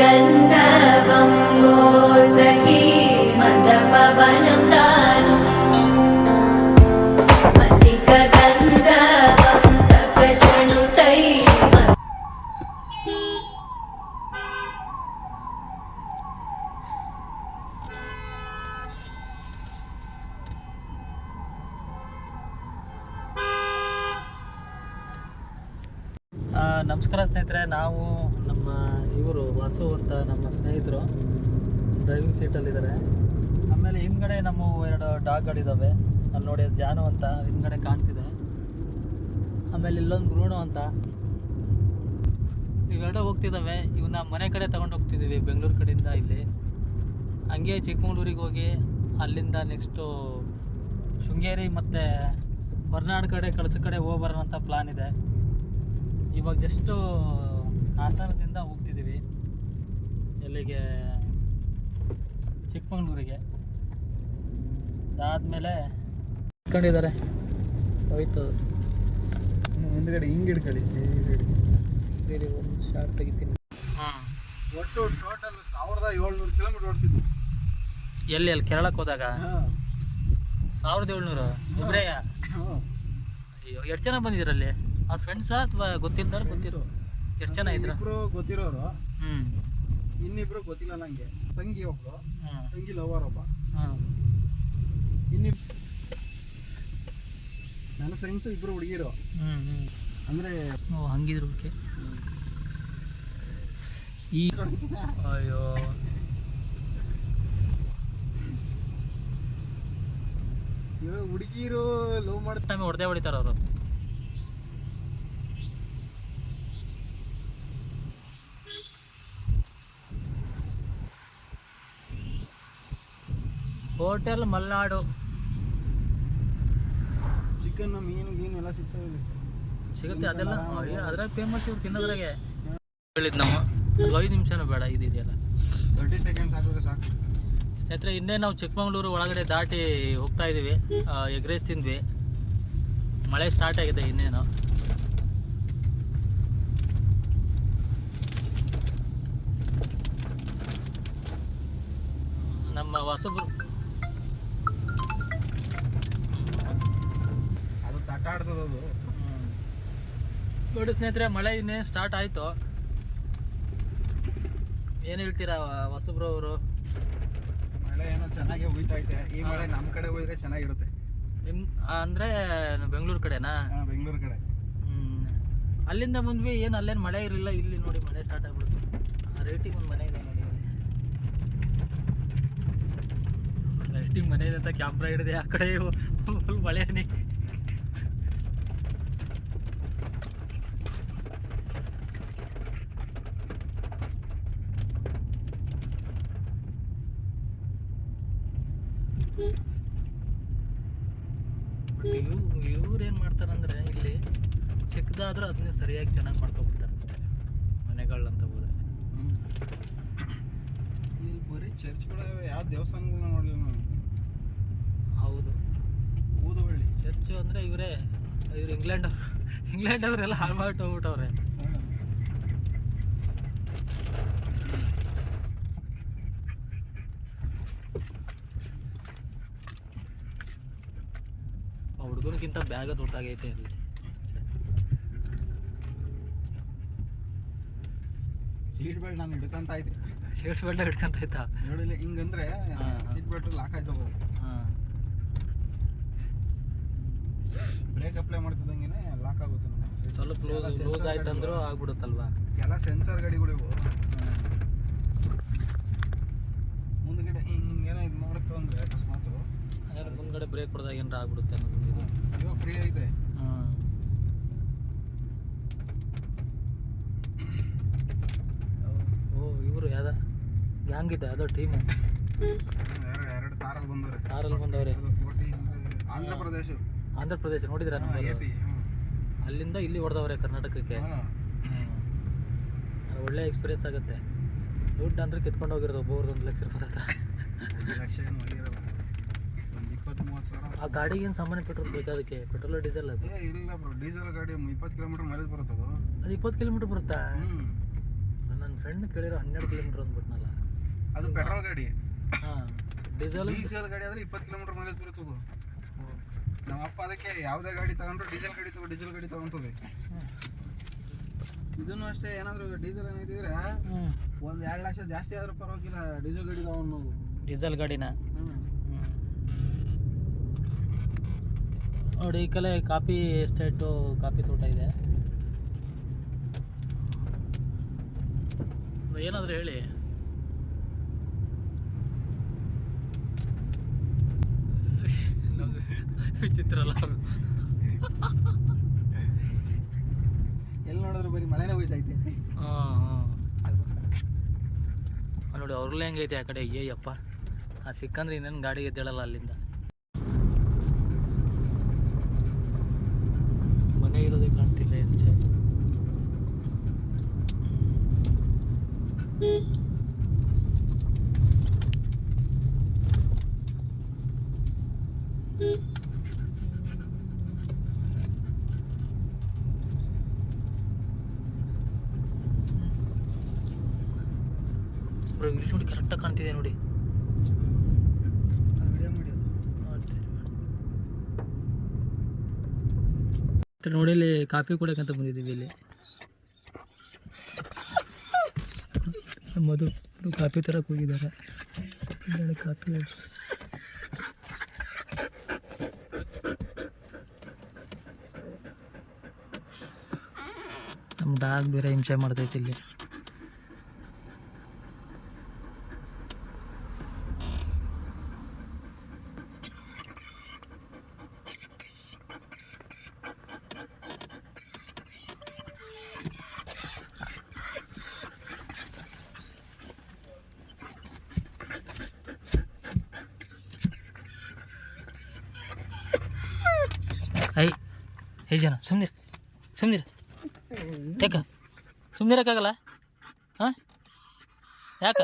गन्धवं वो सखी मन्दपवनं तानु मल्लिकगन्धवं तपचनुतै ನಮಸ್ಕಾರ ಸ್ನೇಹಿತರೆ. ನಾವು ನಮ್ಮ ಇವರು ವಾಸು ಅಂತ ನಮ್ಮ ಸ್ನೇಹಿತರು ಡ್ರೈವಿಂಗ್ ಸೀಟಲ್ಲಿದ್ದಾರೆ. ಆಮೇಲೆ ಹಿಂದ್ಗಡೆ ನಮ್ಮ 2 ಡಾಗ್ಗಳಿದ್ದಾವೆ. ಅಲ್ಲಿ ನೋಡಿ ಜಾನು ಅಂತ ಹಿಂದ್ಗಡೆ ಕಾಣ್ತಿದೆ. ಆಮೇಲೆ ಇಲ್ಲೊಂದು ಬ್ರೂನೋ ಅಂತ. ಇವೆರಡು ಹೋಗ್ತಿದ್ದಾವೆ. ಇವನ್ನ ಮನೆ ಕಡೆ ತಗೊಂಡು ಹೋಗ್ತಿದ್ದೀವಿ, ಬೆಂಗಳೂರು ಕಡೆಯಿಂದ ಇಲ್ಲಿ. ಹಂಗೆ ಚಿಕ್ಕಮಗಳೂರಿಗೆ ಹೋಗಿ ಅಲ್ಲಿಂದ ನೆಕ್ಸ್ಟು ಶೃಂಗೇರಿ ಮತ್ತು ಹೊರನಾಡು ಕಡೆ ಕಳಸ ಕಡೆ ಹೋಗ್ಬರೋಣ ಅಂತ ಪ್ಲಾನ್ ಇದೆ. ಇವಾಗ ಜಸ್ಟು ಹಾಸನದಿಂದ ಹೋಗ್ತಿದ್ದೀವಿ ಎಲ್ಲಿಗೆ, ಚಿಕ್ಕಮಗಳೂರಿಗೆ. ಅದಾದಮೇಲೆ ಇಟ್ಕೊಂಡಿದ್ದಾರೆ ಹೋಯ್ತು. ಮುಂದ್ಗಡೆ ಹಿಂಗೆ ಹಿಡ್ಕೊಳ್ಳಿ, ಸರಿ ಒಂದು ಶಾರ್ಟ್ ತೆಗಿತೀನಿ. ಒಟ್ಟು ಟೋಟಲ್ 1700 ಕಿಲೋಮೀಟರ್ ಓಡಿಸಿದ್ದು. ಎಲ್ಲಿ ಕೇರಳಕ್ಕೆ ಹೋದಾಗ 1700 ಒಬ್ಬರೇಯ? ಅಯ್ಯೋ, ಎಷ್ಟು ಜನ ಬಂದಿದ್ದೀರಲ್ಲಿ? ಅವ್ರ ಫ್ರೆಂಡ್ಸಾ ಅಥವಾ ಗೊತ್ತಿಲ್ದಾರ? ಗೊತ್ತಿರೋ ಎಷ್ಟು ಜನ ಇದ್ರು? ಇಬ್ರು ಗೊತ್ತಿರೋರು, ಇನ್ನಿಬ್ರು ಗೊತ್ತಿಲ್ಲ ನಂಗೆ. ತಂಗಿ ಒಬ್ಳು, ತಂಗಿ ಲವರ್ ಒಬ್ಬ, ನನ್ನ ಫ್ರೆಂಡ್ಸ್ ಇಬ್ರು ಹುಡುಗಿರು. ಅಂದ್ರೆ ಹಂಗಿದ್ರು ಓಕೆ. ಈ ಅಯ್ಯೋ, ಇವಾಗ ಹುಡುಗಿರು ಲವ್ ಮಾಡ್ತಾರೆ, ಹೊಡೆದೇ ಹೊಡಿತಾರ ಅವರು. ಹೋಟೆಲ್ ಮಲ್ನಾಡು. ಚಿಕನ್, ಮೀನು ಗೀನು ಎಲ್ಲ ಸಿಗುತ್ತೆ ಅದೆಲ್ಲ. ಅದ್ರಾಗ ಫೇಮಸ್ ಇವ್ರು ತಿನ್ನೋದ್ರಾಗೆ. ಹೇಳಿದ್ ನಾವು 5 ನಿಮಿಷನೂ ಬೇಡ, ಇದೆಯಲ್ಲ 30 ಸೆಕೆಂಡ್ಸ್ ಹಾಕಿದ್ರೆ ಸಾಕು. ಸ್ನೇಹಿತರೆ, ಇನ್ನೇ ನಾವು ಚಿಕ್ಕಮಗಳೂರು ಒಳಗಡೆ ದಾಟಿ ಹೋಗ್ತಾ ಇದ್ದೀವಿ. ಎಗ್ ರೈಸ್ ತಿಂದ್ವಿ. ಮಳೆ ಸ್ಟಾರ್ಟ್ ಆಗಿದೆ ಇನ್ನೇನು. ನಮ್ಮ ಹೊಸಬ್ರು ಆಟಾಡ್ತದದು. ನೋಡಿ ಸ್ನೇಹಿತರೆ, ಮಳೆ ಇನ್ನೇನು ಸ್ಟಾರ್ಟ್ ಆಯಿತು. ಏನು ಹೇಳ್ತೀರಾ ಹೊಸಬ್ರು ಅವರು? ಮಳೆ ಏನೋ ಚೆನ್ನಾಗಿ ಹೋಯ್ತೈತೆ. ಈ ಮಳೆ ನಮ್ಮ ಕಡೆ ಹೋದ್ರೆ ಚೆನ್ನಾಗಿರುತ್ತೆ. ನಿಮ್ಮ ಅಂದರೆ ಬೆಂಗಳೂರು ಕಡೆನಾ? ಬೆಂಗಳೂರು ಕಡೆ. ಅಲ್ಲಿಂದ ಬಂದ್ವಿ, ಏನು ಅಲ್ಲೇನು ಮಳೆ ಇರಲಿಲ್ಲ. ಇಲ್ಲಿ ನೋಡಿ ಮಳೆ ಸ್ಟಾರ್ಟ್ ಆಗ್ಬಿಡುತ್ತೆ. ಆ ರೇಟಿಂಗ್ ಒಂದು ಮನೆ ಇದೆ ನೋಡಿ. ಲೈಟಿಂಗ್ ಮನೆ ಇದೆ ಅಂತ ಕ್ಯಾಮ್ರಾ ಹಿಡಿದೆ. ಆ ಕಡೆ ಫುಲ್ ಮಳೆ ಹನಿ. ಇವ್ರು ಏನು ಮಾಡ್ತಾರಂದ್ರೆ, ಇಲ್ಲಿ ಚಿಕ್ಕದಾದ್ರೂ ಅದನ್ನೇ ಸರಿಯಾಗಿ ಚೆನ್ನಾಗಿ ಮಾಡ್ಕೊಬಿಡ್ತಾರೆ ಅಷ್ಟೇ ಮನೆಗಳಂತ ಹೋದ್ರೆ. ಇಲ್ಲಿ ಬರೀ ಚರ್ಚ್ಗಳ, ಯಾವ ದೇವಸ್ಥಾನಗಳನ್ನ ನೋಡಲಿಲ್ಲ ನಾನು. ಹೌದು, ಊದುವಳ್ಳಿ ಚರ್ಚು ಅಂದರೆ ಇವರು ಇಂಗ್ಲೆಂಡ್ ಅವರೆಲ್ಲ ಹಾಳು ಮಾಡಿ ಹೋಗ್ಬಿಟ್ಟವ್ರೆ. ಹುಡುಗನಿಗಿಂತ ಬ್ಯಾಗ ದೊಡ್ಡದಾಗೈತೆ ಅಲ್ಲಿ. ಸೀಟ್ ಬೆಲ್ಟ್ ನಾನು ಹಿಡ್ಕಂತ ಐತೆ. ಸೀಟ್ ಬೆಲ್ಟ್ ಹಿಡ್ಕಂತೈತಾ? ನೋಡಿಲ್ಲ, ಹಿಂಗಂದ್ರೆ ಸೀಟ್ ಬೆಲ್ಟ್ ಲಾಕ್ ಆಯ್ತವ. ಬ್ರೇಕ್ ಅಪ್ಲೈ ಮಾಡ್ತಿದ್ದಂಗೆ ಲಾಕ್ ಆಗುತ್ತೆ. ಸ್ವಲ್ಪ ಲೂಸ್ ಆಯ್ತಂದ್ರೂ ಆಗ್ಬಿಡುತ್ತಲ್ವಾ? ಎಲ್ಲ ಸೆನ್ಸರ್ ಗಾಡಿಗಳಿವು. ಮುಂದ್ಗಡೆ ಹಿಂಗೇನೋ ಇದು ಮಾಡುತ್ತೋ ಅಂದ್ರೆ ಅಕಸ್ಮಾತ್ ಮುಂದ್ಗಡೆ ಬ್ರೇಕ್ ಹೊಡೆದಾಗ ಏನಾರ ಆಗ್ಬಿಡುತ್ತೆ ಅನ್ನೋದು. ಇವಾಗ ಫ್ರೀ ಐತೆ. ಓ, ಇವರು ಯಾವ್ದ ಗ್ಯಾಂಗ್ ಇದೆ, ಯಾವುದೋ ಟೀಮು. ಎರಡು ಕಾರಲ್ಲಿ ಬಂದವ್ರೆ. ಆಂಧ್ರ ಪ್ರದೇಶ ನೋಡಿದ್ರ? ಅಲ್ಲಿಂದ ಇಲ್ಲಿ ಹೊಡೆದವ್ರೆ ಕರ್ನಾಟಕಕ್ಕೆ. ಒಳ್ಳೆ ಎಕ್ಸ್ಪೀರಿಯನ್ಸ್ ಆಗುತ್ತೆ. ದುಡ್ಡು ಅಂದ್ರೆ ಕಿತ್ಕೊಂಡು ಹೋಗಿರೋದು ಒಬ್ಬೊಬ್ರದ್ದು 1 ಲಕ್ಷ ರೂಪಾಯಿ ಹತ್ರ. ಆ ಗಾಡಿಗೆ ಏನು ಸಾಮಾನ್ಯ ಪೆಟ್ರೋಲ್ ಬೇಕು? ಅದಕ್ಕೆ ಪೆಟ್ರೋಲ್ ಡೀಸೆಲ್? ಅದು ಇಲ್ಲ ಬ್ರೋ, ಡೀಸೆಲ್ ಗಾಡಿ 20 ಕಿಲೋಮೀಟರ್ ಮೈಲೇಜ್ ಬರುತ್ತೆ. ಅದು 20 ಕಿಲೋಮೀಟರ್ ಬರುತ್ತಾ? ನನ್ನ ಫ್ರೆಂಡ್ ಕೇಳಿರೋ 12 ಕಿಲೋಮೀಟರ್ ಅಂದ್ಬಿಟ್ನಲ್ಲ. ಅದು ಪೆಟ್ರೋಲ್ ಗಾಡಿ. ಹಾಂ, ಡೀಸೆಲ್ ಗಾಡಿ ಆದ್ರೆ 20 ಕಿಲೋಮೀಟರ್ ಮೈಲೇಜ್ ಬರುತ್ತದು. ನಮ್ಮ ಅಪ್ಪ ಅದಕ್ಕೆ ಯಾವುದೇ ಗಾಡಿ ತಗೊಂಡ್ರು ಡೀಸೆಲ್ ಗಾಡಿ ತಗೊಂತದೆ. ಇದನ್ನು ಅಷ್ಟೇ, ಏನಾದ್ರು ಡೀಸೆಲ್ ಏನಾಯ್ತಿದ್ರೆ ಒಂದು 2 ಲಕ್ಷ ಜಾಸ್ತಿ ಆದ್ರೂ ಪರವಾಗಿಲ್ಲ, ಡೀಸೆಲ್ ಗಾಡಿ ತಗೊಂಡು. ಡೀಸೆಲ್ ಗಾಡಿನ ನೋಡಿ. ಈ ಕಡೆ ಕಾಫಿ ಎಸ್ಟೇಟು, ಕಾಫಿ ತೋಟ ಇದೆ. ಏನಾದರೂ ಹೇಳಿ. ವಿಚಿತ್ರ ಅಲ್ಲ, ಎಲ್ಲಿ ನೋಡಿದ್ರು ಬರೀ ಮಳೆನೇ ಹೋಯ್ತೈತೆ. ನೋಡಿ ಅವ್ರಲ್ಲೇ ಹೆಂಗೈತೆ ಆ ಕಡೆ. ಅಯ್ಯಪ್ಪ, ಅದು ಸಿಕ್ಕಂದ್ರೆ ಇನ್ನೇನು ಗಾಡಿ ಎದ್ದೇಳಲ್ಲ ಅಲ್ಲಿಂದ. ಮನೆ ಇರೋದೇ ಕಾಣ್ತಿಲ್ಲ ಹೆಚ್ಚೆ. ಇಲ್ಲಿ ನೋಡಿ ಕರೆಕ್ಟಾಗಿ ಕಾಣ್ತಿದೆ ನೋಡಿ. ನೋಡಿ ಇಲ್ಲಿ ಕಾಫಿ ಕುಡಿಯೋಕ್ಕಂತ ಬಂದಿದ್ದೀವಿ. ಇಲ್ಲಿ ಮಧು ಕಾಫಿ ತರಕ್ಕೆ ಹೋಗಿದ್ದಾರೆ. ಕಾಫಿ ನಮ್ಮ ಡಾಗ್ ಬೇರೆ ಹಿಂಸೆ ಮಾಡ್ತೈತಿ ಇಲ್ಲಿ. ಹೇ ಜನ ಸುಮ್ನಿರು ಯಾಕ ಸುಮ್ಮನಿರಕ್ಕಾಗಲ್ಲ? ಹಾಂ, ಯಾಕ